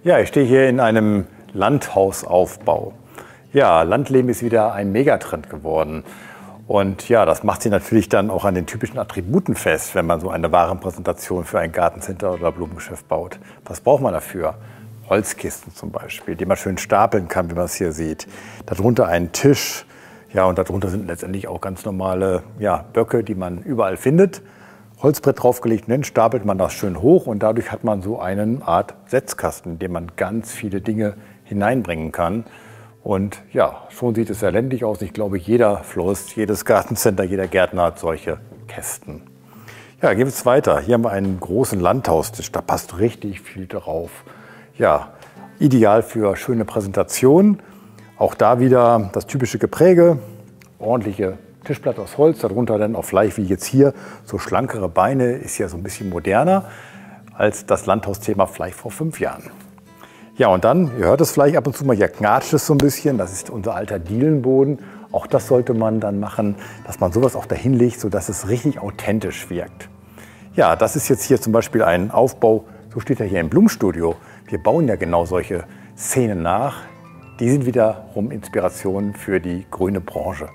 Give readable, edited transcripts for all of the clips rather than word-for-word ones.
Ja, ich stehe hier in einem Landhausaufbau. Ja, Landleben ist wieder ein Megatrend geworden. Und ja, das macht sich natürlich dann auch an den typischen Attributen fest, wenn man so eine Warenpräsentation für ein Gartencenter oder Blumengeschäft baut. Was braucht man dafür? Holzkisten zum Beispiel, die man schön stapeln kann, wie man es hier sieht. Darunter einen Tisch. Ja, und darunter sind letztendlich auch ganz normale Böcke, die man überall findet. Holzbrett draufgelegt, dann stapelt man das schön hoch und dadurch hat man so eine Art Setzkasten, in dem man ganz viele Dinge hineinbringen kann. Und ja, schon sieht es sehr ländlich aus. Ich glaube, jeder Florist, jedes Gartencenter, jeder Gärtner hat solche Kästen. Ja, gehen wir es weiter. Hier haben wir einen großen Landhaustisch, da passt richtig viel drauf. Ja, ideal für schöne Präsentationen. Auch da wieder das typische Gepräge, ordentliche Tischplatte aus Holz, darunter dann auch vielleicht wie jetzt hier so schlankere Beine, ist ja so ein bisschen moderner als das Landhausthema vielleicht vor 5 Jahren. Ja, und dann, ihr hört es vielleicht ab und zu mal, hier knatscht es so ein bisschen, das ist unser alter Dielenboden. Auch das sollte man dann machen, dass man sowas auch dahin legt, sodass es richtig authentisch wirkt. Ja, das ist jetzt hier zum Beispiel ein Aufbau, so steht er hier im Blumenstudio. Wir bauen ja genau solche Szenen nach. Die sind wiederum Inspiration für die grüne Branche.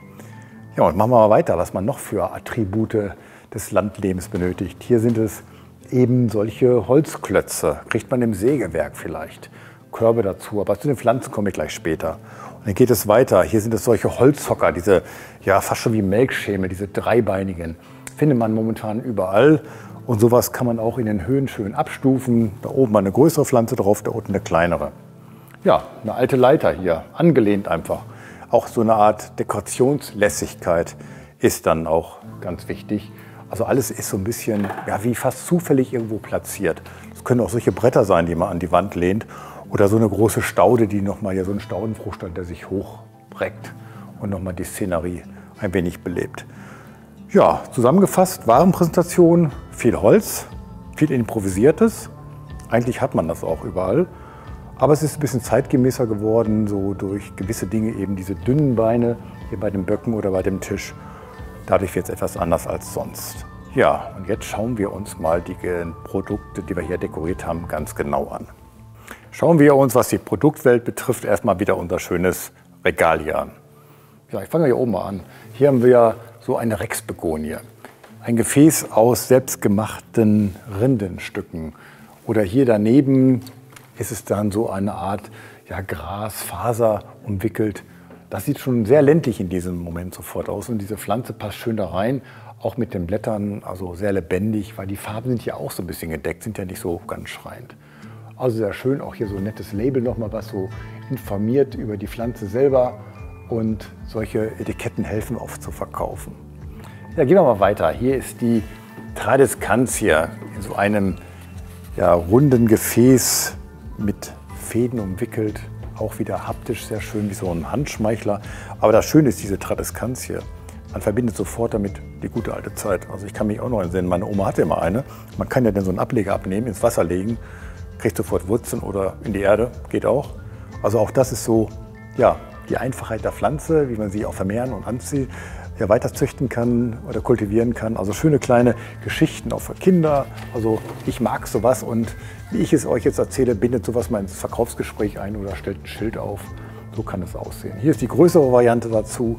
Ja, und machen wir mal weiter, was man noch für Attribute des Landlebens benötigt. Hier sind es eben solche Holzklötze, kriegt man im Sägewerk vielleicht. Körbe dazu, aber zu den Pflanzen komme ich gleich später. Und dann geht es weiter. Hier sind es solche Holzhocker, diese fast schon wie Melkschemel, diese dreibeinigen. Findet man momentan überall. Und sowas kann man auch in den Höhen schön abstufen. Da oben mal eine größere Pflanze drauf, da unten eine kleinere. Ja, eine alte Leiter hier, angelehnt einfach. Auch so eine Art Dekorationslässigkeit ist dann auch ganz wichtig. Also alles ist so ein bisschen wie fast zufällig irgendwo platziert. Das können auch solche Bretter sein, die man an die Wand lehnt. Oder so eine große Staude, die nochmal hier so ein Staudenfruchtstand, der sich hochreckt und nochmal die Szenerie ein wenig belebt. Ja, zusammengefasst, Warenpräsentation, viel Holz, viel Improvisiertes. Eigentlich hat man das auch überall. Aber es ist ein bisschen zeitgemäßer geworden, so durch gewisse Dinge, eben diese dünnen Beine hier bei den Böcken oder bei dem Tisch. Dadurch wird es etwas anders als sonst. Ja, und jetzt schauen wir uns mal die Produkte, die wir hier dekoriert haben, ganz genau an. Schauen wir uns, was die Produktwelt betrifft, erstmal wieder unser schönes Regal hier an. Ja, ich fange hier oben mal an. Hier haben wir so eine Rexbegonie. Ein Gefäß aus selbstgemachten Rindenstücken. Oder hier daneben ist es dann so eine Art Grasfaser umwickelt. Das sieht schon sehr ländlich in diesem Moment sofort aus. Und diese Pflanze passt schön da rein, auch mit den Blättern, also sehr lebendig, weil die Farben sind ja auch so ein bisschen gedeckt, sind ja nicht so ganz schreiend. Also sehr schön, auch hier so ein nettes Label nochmal, was so informiert über die Pflanze selber. Und solche Etiketten helfen oft zu verkaufen. Ja, gehen wir mal weiter. Hier ist die Tradescantia hier in so einem runden Gefäß mit Fäden umwickelt. Auch wieder haptisch sehr schön, wie so ein Handschmeichler. Aber das Schöne ist diese Tradescantia. Man verbindet sofort damit die gute alte Zeit. Also ich kann mich auch noch entsinnen, meine Oma hatte immer eine. Man kann ja dann so einen Ableger abnehmen, ins Wasser legen, kriegt sofort Wurzeln oder in die Erde, geht auch. Also auch das ist so, die Einfachheit der Pflanze, wie man sie auch vermehren und anziehen, weiter züchten kann oder kultivieren kann. Also schöne kleine Geschichten auch für Kinder. Also ich mag sowas und wie ich es euch jetzt erzähle, bindet sowas mal ins Verkaufsgespräch ein oder stellt ein Schild auf. So kann es aussehen. Hier ist die größere Variante dazu.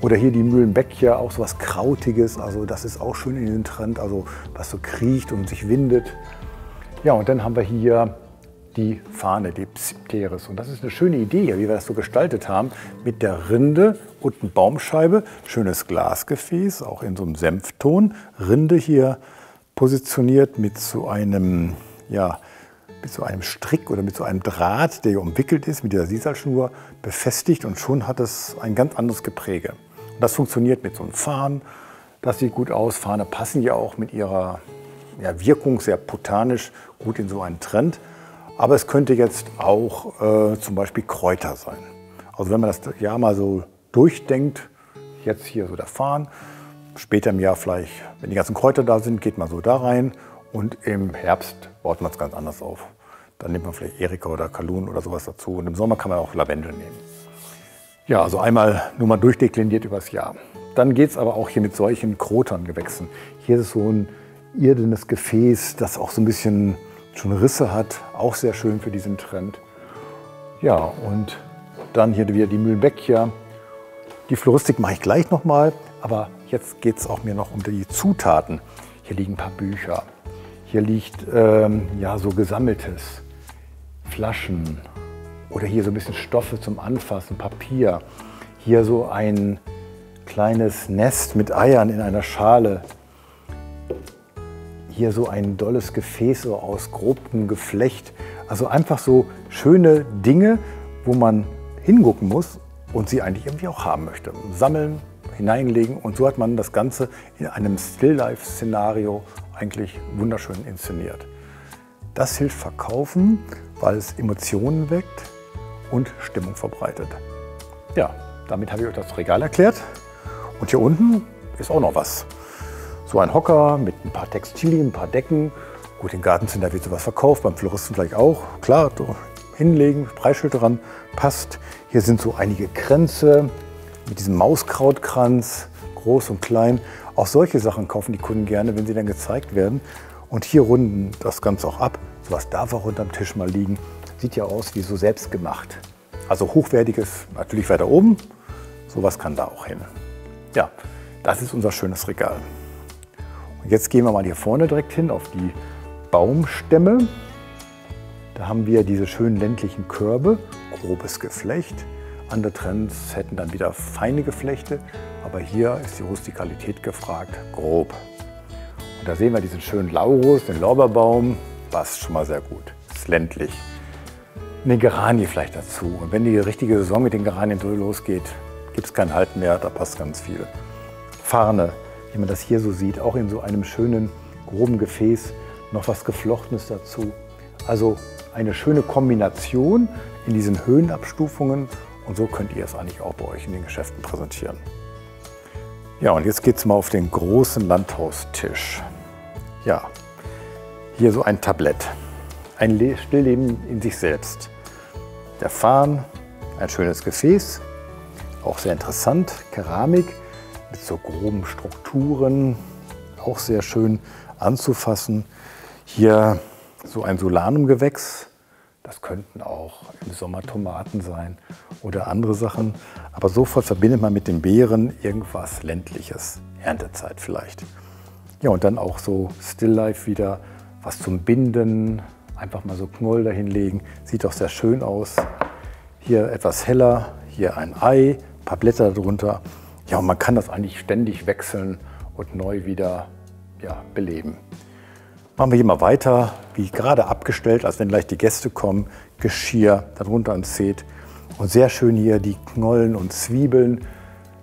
Oder hier die Mühlenbeckja, auch sowas Krautiges. Also das ist auch schön in den Trend, also was so kriecht und sich windet. Ja, und dann haben wir hier die Fahne, die Pteris. Und das ist eine schöne Idee, wie wir das so gestaltet haben, mit der Rinde und einer Baumscheibe. Schönes Glasgefäß, auch in so einem Senfton. Rinde hier positioniert mit so einem, Strick oder mit so einem Draht, der hier umwickelt ist, mit dieser Sisalschnur befestigt. Und schon hat es ein ganz anderes Gepräge. Und das funktioniert mit so einem Farn. Das sieht gut aus. Fahne passen ja auch mit ihrer Wirkung sehr botanisch gut in so einen Trend. Aber es könnte jetzt auch zum Beispiel Kräuter sein. Also wenn man das Jahr mal so durchdenkt, jetzt hier so der Farn, später im Jahr vielleicht, wenn die ganzen Kräuter da sind, geht man so da rein und im Herbst baut man es ganz anders auf. Dann nimmt man vielleicht Erika oder Kalun oder sowas dazu und im Sommer kann man auch Lavendel nehmen. Ja, also einmal nur mal durchdekliniert übers Jahr. Dann geht es aber auch hier mit solchen Krotern-Gewächsen. Hier ist so ein irdenes Gefäß, das auch so ein bisschen schon Risse hat, auch sehr schön für diesen Trend. Ja, und dann hier wieder die Mühlenbeck. Die Floristik mache ich gleich nochmal, aber jetzt geht es auch mir noch um die Zutaten. Hier liegen ein paar Bücher. Hier liegt ja, so gesammeltes, Flaschen oder hier so ein bisschen Stoffe zum Anfassen, Papier. Hier so ein kleines Nest mit Eiern in einer Schale. Hier so ein dolles Gefäß so aus grobem Geflecht. Also einfach so schöne Dinge, wo man hingucken muss und sie eigentlich irgendwie auch haben möchte. Sammeln, hineinlegen und so hat man das Ganze in einem Still-Life-Szenario eigentlich wunderschön inszeniert. Das hilft verkaufen, weil es Emotionen weckt und Stimmung verbreitet. Ja, damit habe ich euch das Regal erklärt. Und hier unten ist auch noch was. So ein Hocker mit ein paar Textilien, ein paar Decken. Gut, im Gartencenter wird sowas verkauft, beim Floristen vielleicht auch. Klar, hinlegen, Preisschild dran, passt. Hier sind so einige Kränze mit diesem Mauskrautkranz, groß und klein. Auch solche Sachen kaufen die Kunden gerne, wenn sie dann gezeigt werden. Und hier runden das Ganze auch ab. Sowas darf auch unterm Tisch mal liegen. Sieht ja aus wie so selbstgemacht. Also hochwertiges natürlich weiter oben. Sowas kann da auch hin. Ja, das ist unser schönes Regal. Und jetzt gehen wir mal hier vorne direkt hin auf die Baumstämme. Da haben wir diese schönen ländlichen Körbe, grobes Geflecht. Andere Trends hätten dann wieder feine Geflechte, aber hier ist die Rustikalität gefragt, grob. Und da sehen wir diesen schönen Laurus, den Lorbeerbaum, passt schon mal sehr gut, ist ländlich. Eine Geranie vielleicht dazu. Und wenn die richtige Saison mit den Geranien losgeht, gibt es kein Halt mehr, da passt ganz viel. Farne, wie man das hier so sieht, auch in so einem schönen, groben Gefäß, noch was Geflochtenes dazu. Also eine schöne Kombination in diesen Höhenabstufungen und so könnt ihr es eigentlich auch bei euch in den Geschäften präsentieren. Ja, und jetzt geht es mal auf den großen Landhaustisch. Ja, hier so ein Tablett, ein Stillleben in sich selbst. Der Farn, ein schönes Gefäß, auch sehr interessant, Keramik mit so groben Strukturen, auch sehr schön anzufassen. Hier so ein Solanumgewächs, das könnten auch im Sommer Tomaten sein oder andere Sachen. Aber sofort verbindet man mit den Beeren irgendwas Ländliches, Erntezeit vielleicht. Ja, und dann auch so Still-Life wieder, was zum Binden, einfach mal so Knoll dahinlegen, sieht auch sehr schön aus. Hier etwas heller, hier ein Ei, ein paar Blätter drunter. Ja, und man kann das eigentlich ständig wechseln und neu wieder beleben. Machen wir hier mal weiter, wie gerade abgestellt, als wenn gleich die Gäste kommen. Geschirr, darunter ein Set. Und sehr schön hier die Knollen und Zwiebeln.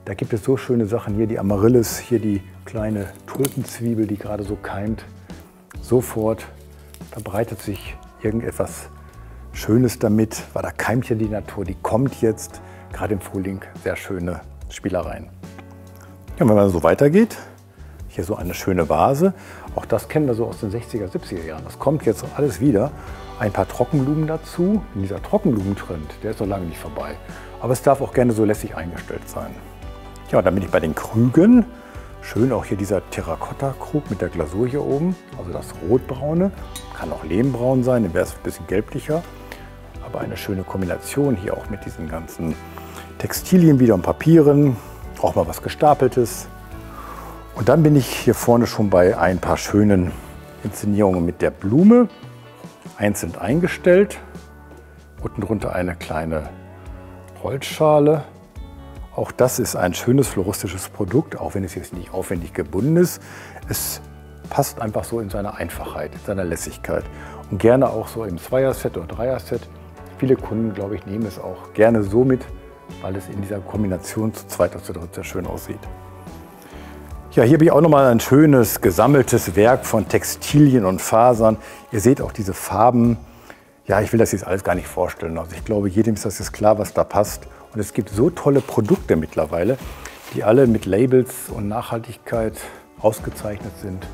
Da gibt es so schöne Sachen. Hier die Amaryllis, hier die kleine Tulpenzwiebel, die gerade so keimt. Sofort verbreitet sich irgendetwas Schönes damit, weil da keimt ja die Natur, die kommt jetzt. Gerade im Frühling sehr schöne Spielereien. Ja, und wenn man so weitergeht, hier so eine schöne Vase. Auch das kennen wir so aus den 60er, 70er Jahren. Das kommt jetzt alles wieder. Ein paar Trockenblumen dazu. Dieser Trockenblumentrend, der ist noch lange nicht vorbei. Aber es darf auch gerne so lässig eingestellt sein. Ja, und dann bin ich bei den Krügen. Schön auch hier dieser Terrakotta-Krug mit der Glasur hier oben. Also das Rotbraune. Kann auch Lehmbraun sein, dann wäre es ein bisschen gelblicher. Aber eine schöne Kombination hier auch mit diesen ganzen Textilien wieder und Papieren. Auch mal was Gestapeltes. Und dann bin ich hier vorne schon bei ein paar schönen Inszenierungen mit der Blume. Einzeln eingestellt. Unten drunter eine kleine Holzschale. Auch das ist ein schönes floristisches Produkt, auch wenn es jetzt nicht aufwendig gebunden ist. Es passt einfach so in seiner Einfachheit, in seiner Lässigkeit. Und gerne auch so im Zweier-Set oder Dreier-Set. Viele Kunden, glaube ich, nehmen es auch gerne so mit, weil es in dieser Kombination zu zweit oder zu dritt sehr schön aussieht. Ja, hier habe ich auch nochmal ein schönes gesammeltes Werk von Textilien und Fasern. Ihr seht auch diese Farben. Ja, ich will das jetzt alles gar nicht vorstellen. Also ich glaube, jedem ist das jetzt klar, was da passt. Und es gibt so tolle Produkte mittlerweile, die alle mit Labels und Nachhaltigkeit ausgezeichnet sind.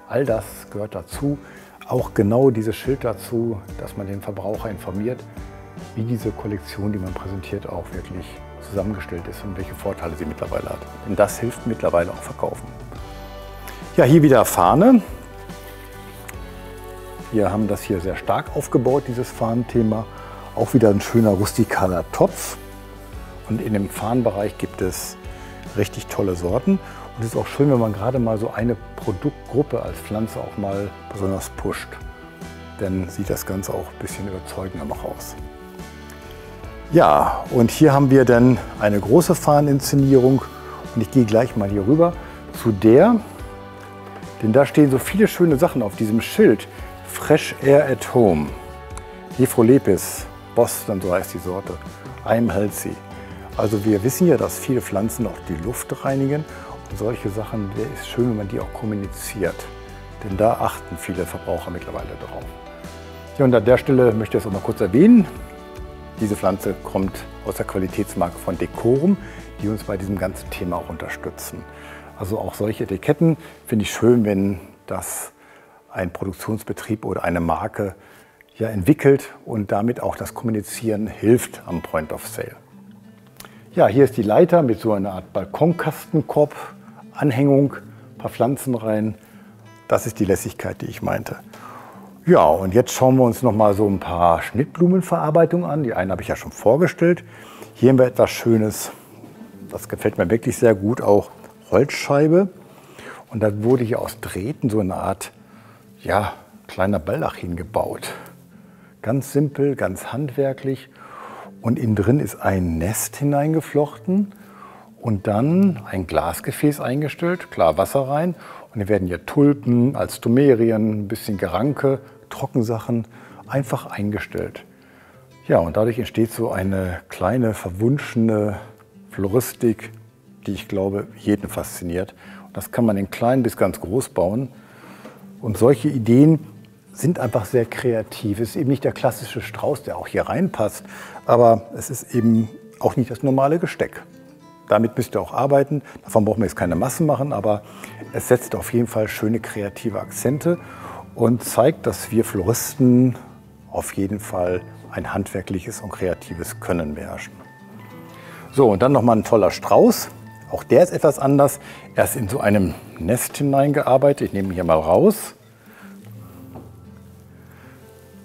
All das gehört dazu. Auch genau dieses Schild dazu, dass man den Verbraucher informiert, wie diese Kollektion, die man präsentiert, auch wirklich zusammengestellt ist und welche Vorteile sie mittlerweile hat. Denn das hilft mittlerweile auch verkaufen. Ja, hier wieder Fahne. Wir haben das hier sehr stark aufgebaut, dieses Fahnenthema. Auch wieder ein schöner rustikaler Topf. Und in dem Fahnenbereich gibt es richtig tolle Sorten. Und es ist auch schön, wenn man gerade mal so eine Produktgruppe als Pflanze auch mal besonders pusht. Dann sieht das Ganze auch ein bisschen überzeugender noch aus. Ja, und hier haben wir dann eine große Fahneninszenierung. Und ich gehe gleich mal hier rüber zu der, denn da stehen so viele schöne Sachen auf diesem Schild. Fresh Air at Home. Nephrolepis, Boston, so heißt die Sorte. I'm healthy. Also wir wissen ja, dass viele Pflanzen auch die Luft reinigen. Und solche Sachen, wäre es schön, wenn man die auch kommuniziert. Denn da achten viele Verbraucher mittlerweile drauf. Ja, und an der Stelle möchte ich das auch mal kurz erwähnen. Diese Pflanze kommt aus der Qualitätsmarke von Decorum, die uns bei diesem ganzen Thema auch unterstützen. Also auch solche Etiketten finde ich schön, wenn das ein Produktionsbetrieb oder eine Marke ja entwickelt und damit auch das Kommunizieren hilft am Point of Sale. Ja, hier ist die Leiter mit so einer Art Balkonkastenkorb, Anhängung, ein paar Pflanzen rein. Das ist die Lässigkeit, die ich meinte. Ja, und jetzt schauen wir uns noch mal so ein paar Schnittblumenverarbeitungen an. Die eine habe ich ja schon vorgestellt. Hier haben wir etwas Schönes, das gefällt mir wirklich sehr gut, auch Holzscheibe. Und da wurde hier aus Drähten so eine Art, ja, kleiner Baldachin gebaut. Ganz simpel, ganz handwerklich. Und innen drin ist ein Nest hineingeflochten und dann ein Glasgefäß eingestellt, klar Wasser rein. Und hier werden hier Tulpen, Alstomerien, ein bisschen Geranke, Trockensachen einfach eingestellt. Ja, und dadurch entsteht so eine kleine, verwunschene Floristik, die ich glaube, jeden fasziniert. Und das kann man in klein bis ganz groß bauen. Und solche Ideen sind einfach sehr kreativ. Es ist eben nicht der klassische Strauß, der auch hier reinpasst, aber es ist eben auch nicht das normale Gesteck. Damit müsst ihr auch arbeiten. Davon brauchen wir jetzt keine Massen machen, aber es setzt auf jeden Fall schöne kreative Akzente und zeigt, dass wir Floristen auf jeden Fall ein handwerkliches und kreatives Können beherrschen. So, und dann nochmal ein toller Strauß. Auch der ist etwas anders. Er ist in so einem Nest hineingearbeitet. Ich nehme ihn hier mal raus.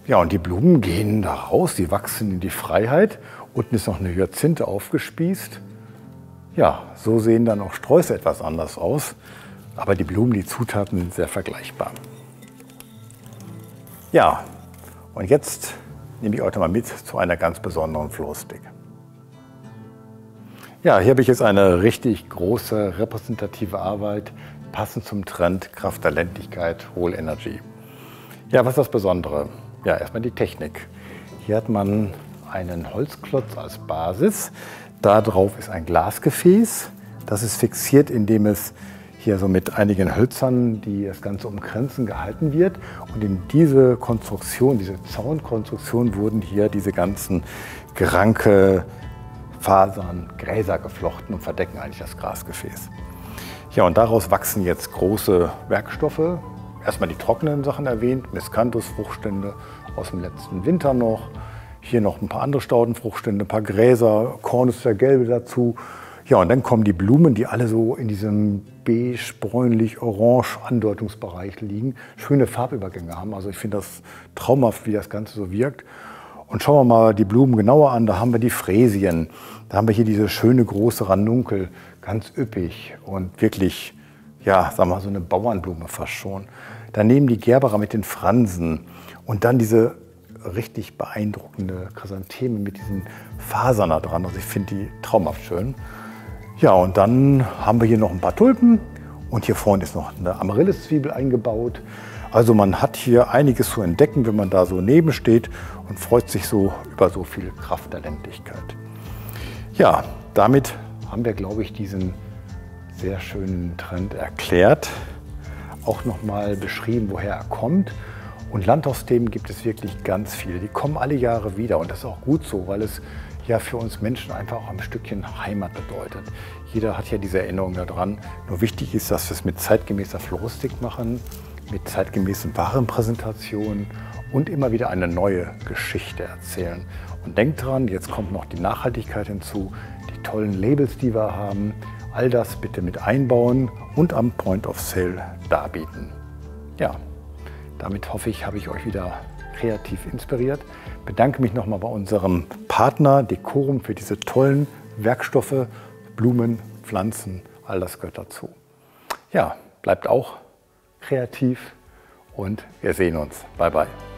Ja, und die Blumen gehen da raus, sie wachsen in die Freiheit. Unten ist noch eine Hyazinthe aufgespießt. Ja, so sehen dann auch Sträuße etwas anders aus. Aber die Blumen, die Zutaten sind sehr vergleichbar. Ja, und jetzt nehme ich euch mal mit zu einer ganz besonderen Floristik. Ja, hier habe ich jetzt eine richtig große repräsentative Arbeit, passend zum Trend Kraft der Ländlichkeit, Whole Energy. Ja, was ist das Besondere? Ja, erstmal die Technik. Hier hat man einen Holzklotz als Basis. Da drauf ist ein Glasgefäß. Das ist fixiert, indem es hier so mit einigen Hölzern, die das Ganze umgrenzen, gehalten wird. Und in diese Konstruktion, diese Zaunkonstruktion, wurden hier diese ganzen Geranke, Fasern, Gräser geflochten und verdecken eigentlich das Glasgefäß. Ja, und daraus wachsen jetzt große Werkstoffe. Erstmal die trockenen Sachen erwähnt, Miscanthus-Fruchtstände aus dem letzten Winter noch. Hier noch ein paar andere Staudenfruchtstände, ein paar Gräser, Cornus der Gelbe dazu. Ja, und dann kommen die Blumen, die alle so in diesem beige, bräunlich, orange Andeutungsbereich liegen. Schöne Farbübergänge haben. Also ich finde das traumhaft, wie das Ganze so wirkt. Und schauen wir mal die Blumen genauer an. Da haben wir die Fräsien. Da haben wir hier diese schöne große Ranunkel, ganz üppig und wirklich, ja, sagen wir mal, so eine Bauernblume fast schon. Daneben die Gerbera mit den Fransen und dann diese richtig beeindruckende Chrysantheme mit diesen Fasern da dran. Also ich finde die traumhaft schön. Ja, und dann haben wir hier noch ein paar Tulpen und hier vorne ist noch eine Amaryllis-Zwiebel eingebaut. Also man hat hier einiges zu entdecken, wenn man da so neben steht und freut sich so über so viel Kraft der Ländlichkeit. Ja, damit haben wir, glaube ich, diesen sehr schönen Trend erklärt. Auch nochmal beschrieben, woher er kommt. Und Landhausthemen gibt es wirklich ganz viele. Die kommen alle Jahre wieder und das ist auch gut so, weil es ja für uns Menschen einfach auch ein Stückchen Heimat bedeutet. Jeder hat ja diese Erinnerung daran. Nur wichtig ist, dass wir es mit zeitgemäßer Floristik machen, mit zeitgemäßen Warenpräsentationen und immer wieder eine neue Geschichte erzählen. Und denkt dran, jetzt kommt noch die Nachhaltigkeit hinzu, die tollen Labels, die wir haben. All das bitte mit einbauen und am Point of Sale darbieten. Ja, Damit hoffe ich, habe ich euch wieder kreativ inspiriert. Bedanke mich nochmal bei unserem Partner Decorum für diese tollen Werkstoffe, Blumen, Pflanzen, all das gehört dazu. Ja, bleibt auch kreativ und wir sehen uns. Bye, bye.